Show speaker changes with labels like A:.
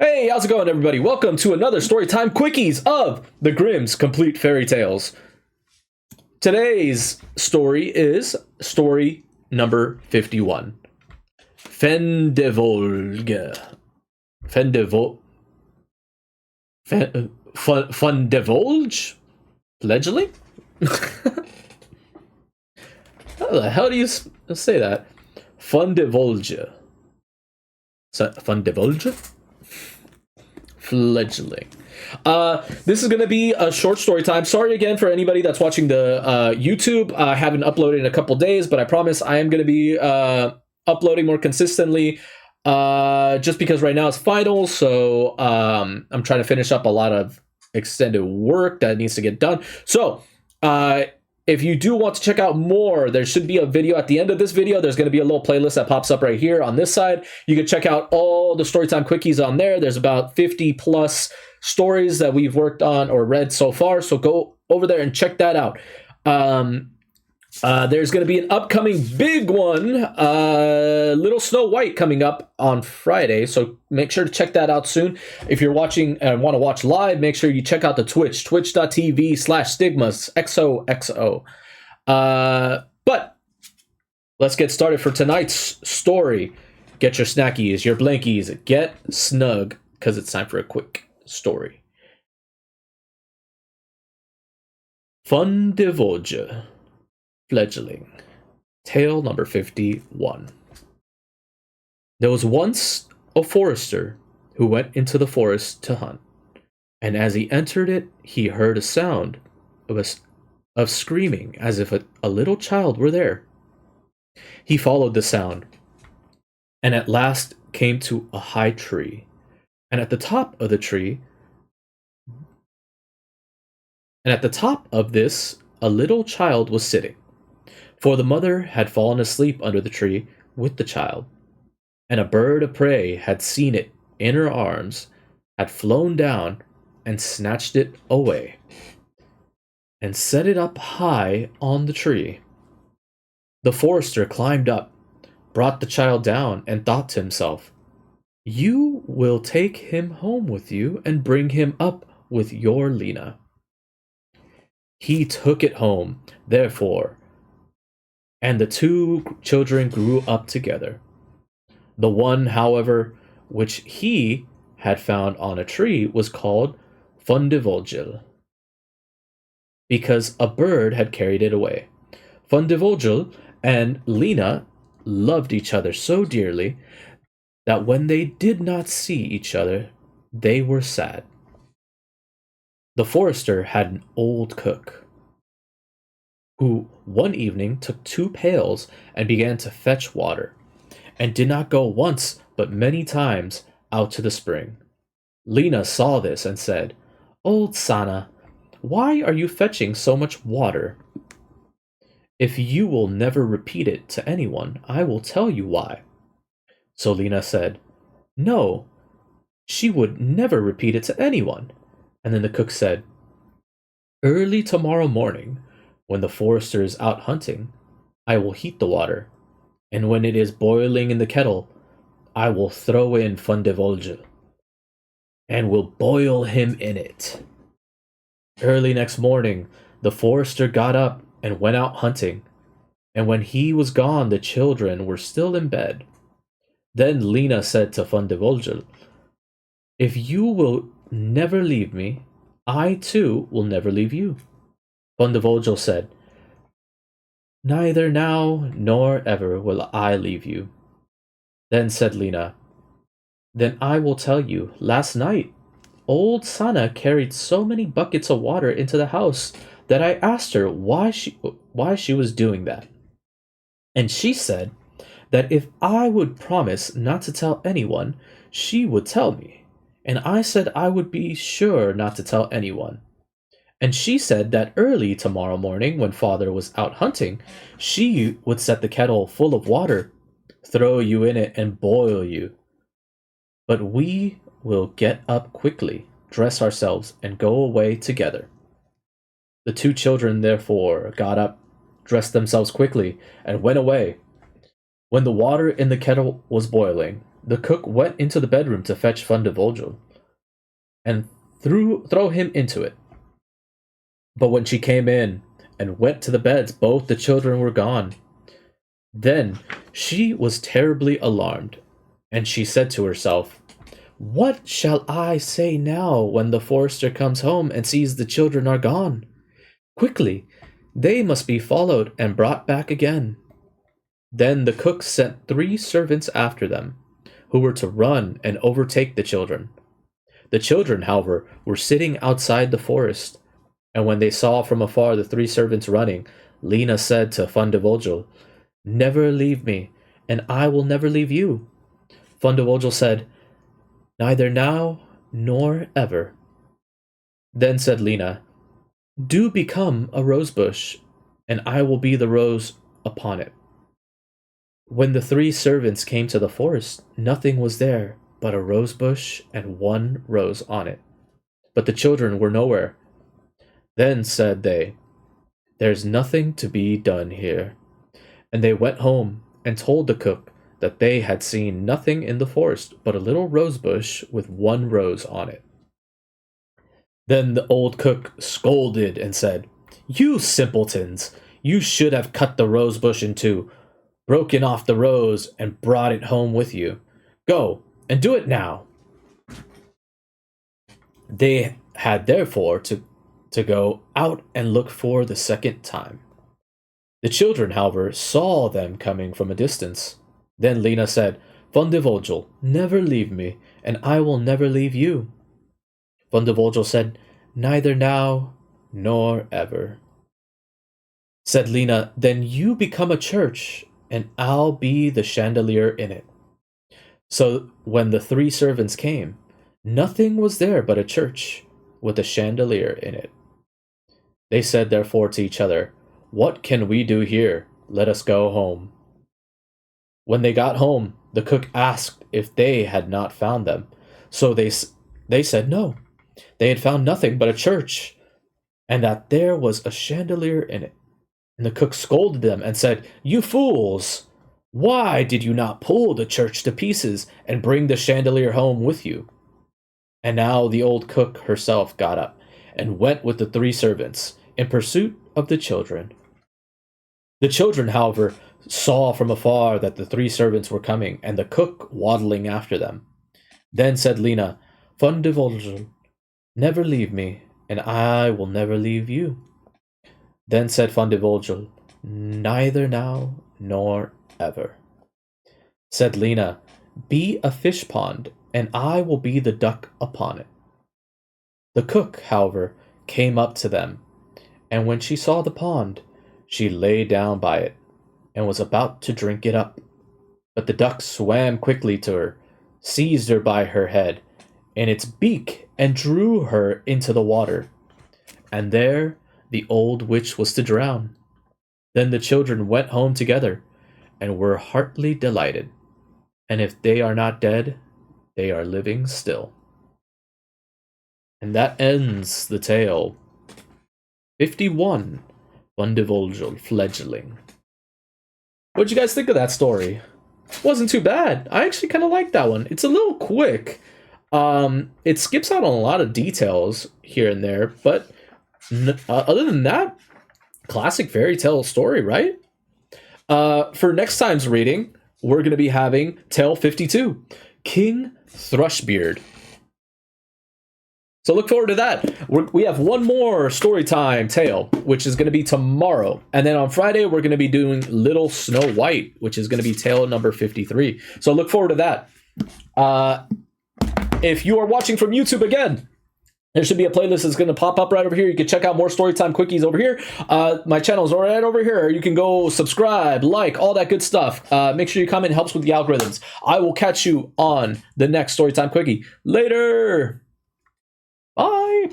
A: Hey, how's it going, everybody? Welcome to another Storytime Quickies of the Grimm's Complete Fairy Tales. Today's story is story number 51. Fundevogel. Fundevogel? Fledgling? How the hell do you say that? Fundevogel. Fundevogel? Fledgling. This is going to be a short story time. Sorry again for anybody that's watching the YouTube. I haven't uploaded in a couple days, but I promise I am going to be uploading more consistently. Just because right now it's finals, so I'm trying to finish up a lot of extended work that needs to get done. So if you do want to check out more, there should be a video at the end of this video. There's going to be a little playlist that pops up right here on this side. You can check out all the Storytime Quickies on there. There's about 50 plus stories that we've worked on or read so far. So go over there and check that out. There's going to be an upcoming big one, Little Snow White, coming up on Friday. So make sure to check that out soon. If you're watching and want to watch live, make sure you check out the Twitch, twitch.tv/stigmas, XOXO. But let's get started for tonight's story. Get your snackies, your blankies, get snug, because it's time for a quick story. Fundevogel. Fledgling. Tale number 51. There was once a forester who went into the forest to hunt, and as he entered it, he heard a sound of screaming as if a little child were there. He followed the sound, and at last came to a high tree, and at the top of this, a little child was sitting. For the mother had fallen asleep under the tree with the child, and a bird of prey had seen it in her arms, had flown down and snatched it away, and set it up high on the tree. The forester climbed up, brought the child down, and thought to himself, "You will take him home with you and bring him up with your Lena." He took it home, therefore, and the two children grew up together. The one, however, which he had found on a tree was called Fundevogel, because a bird had carried it away. Fundevogel and Lena loved each other so dearly that when they did not see each other, they were sad. The forester had an old cook, who one evening took 2 pails and began to fetch water, and did not go once but many times out to the spring. Lena saw this and said, "Old Sana, why are you fetching so much water? If you will never repeat it to anyone, I will tell you why." So Lena said, "No, she would never repeat it to anyone." And then the cook said, "Early tomorrow morning, when the forester is out hunting, I will heat the water, and when it is boiling in the kettle, I will throw in Fundevogel, and will boil him in it." Early next morning, the forester got up and went out hunting, and when he was gone, the children were still in bed. Then Lena said to Fundevogel, "If you will never leave me, I too will never leave you." Fundevogel said, "Neither now nor ever will I leave you." Then said Lena, "Then I will tell you. Last night, old Sana carried so many buckets of water into the house that I asked her why she was doing that. And she said that if I would promise not to tell anyone, she would tell me. And I said I would be sure not to tell anyone. And she said that early tomorrow morning, when father was out hunting, she would set the kettle full of water, throw you in it, and boil you. But we will get up quickly, dress ourselves, and go away together." The 2 children therefore got up, dressed themselves quickly, and went away. When the water in the kettle was boiling, the cook went into the bedroom to fetch Fundevogel and throw him into it. But when she came in and went to the beds, both the children were gone. Then she was terribly alarmed, and she said to herself, "What shall I say now when the forester comes home and sees the children are gone? Quickly, they must be followed and brought back again." Then the cook sent 3 servants after them, who were to run and overtake the children. The children, however, were sitting outside the forest, and when they saw from afar the 3 servants running, Lena said to Fundevogel, "Never leave me, and I will never leave you." Fundevogel said, "Neither now nor ever." Then said Lena, "Do become a rosebush, and I will be the rose upon it." When the 3 servants came to the forest, nothing was there but a rosebush and 1 rose on it. But the children were nowhere. Then said they, "There's nothing to be done here." And they went home and told the cook that they had seen nothing in the forest but a little rosebush with 1 rose on it. Then the old cook scolded and said, "You simpletons! You should have cut the rosebush in 2, broken off the rose, and brought it home with you. Go, and do it now." They had therefore to go out and look for the second time. The children, however, saw them coming from a distance. Then Lena said, "Fundevogel, never leave me, and I will never leave you." Fundevogel said, "Neither now nor ever." Said Lena, "Then you become a church, and I'll be the chandelier in it." So when the 3 servants came, nothing was there but a church with a chandelier in it. They said therefore to each other, "What can we do here? Let us go home." When they got home, the cook asked if they had not found them. So they said no, they had found nothing but a church, and that there was a chandelier in it. And the cook scolded them and said, "You fools! Why did you not pull the church to pieces and bring the chandelier home with you?" And now the old cook herself got up and went with the 3 servants in pursuit of the children. The children, however, saw from afar that the 3 servants were coming, and the cook waddling after them. Then said Lena, "Fundevogel, never leave me, and I will never leave you." Then said Fundevogel, "Neither now nor ever." Said Lena, "Be a fish pond, and I will be the duck upon it." The cook, however, came up to them, and when she saw the pond, she lay down by it, and was about to drink it up. But the duck swam quickly to her, seized her by her head in its beak, and drew her into the water. And there the old witch was to drown. Then the children went home together, and were heartily delighted. And if they are not dead, they are living still. And that ends the tale. 51. Fundevogel Fledgling. What'd you guys think of that story? Wasn't too bad. I actually kind of like that one. It's a little quick. It skips out on a lot of details here and there, but other than that, classic fairy tale story, right? For next time's reading, we're going to be having Tale 52, King Thrushbeard. So look forward to that. We have one more storytime tale, which is going to be tomorrow. And then on Friday, we're going to be doing Little Snow White, which is going to be tale number 53. So look forward to that. If you are watching from YouTube again, there should be a playlist that's going to pop up right over here. You can check out more Storytime Quickies over here. My channel is right over here. You can go subscribe, like, all that good stuff. Make sure you comment. It helps with the algorithms. I will catch you on the next Storytime Quickie. Later. Bye.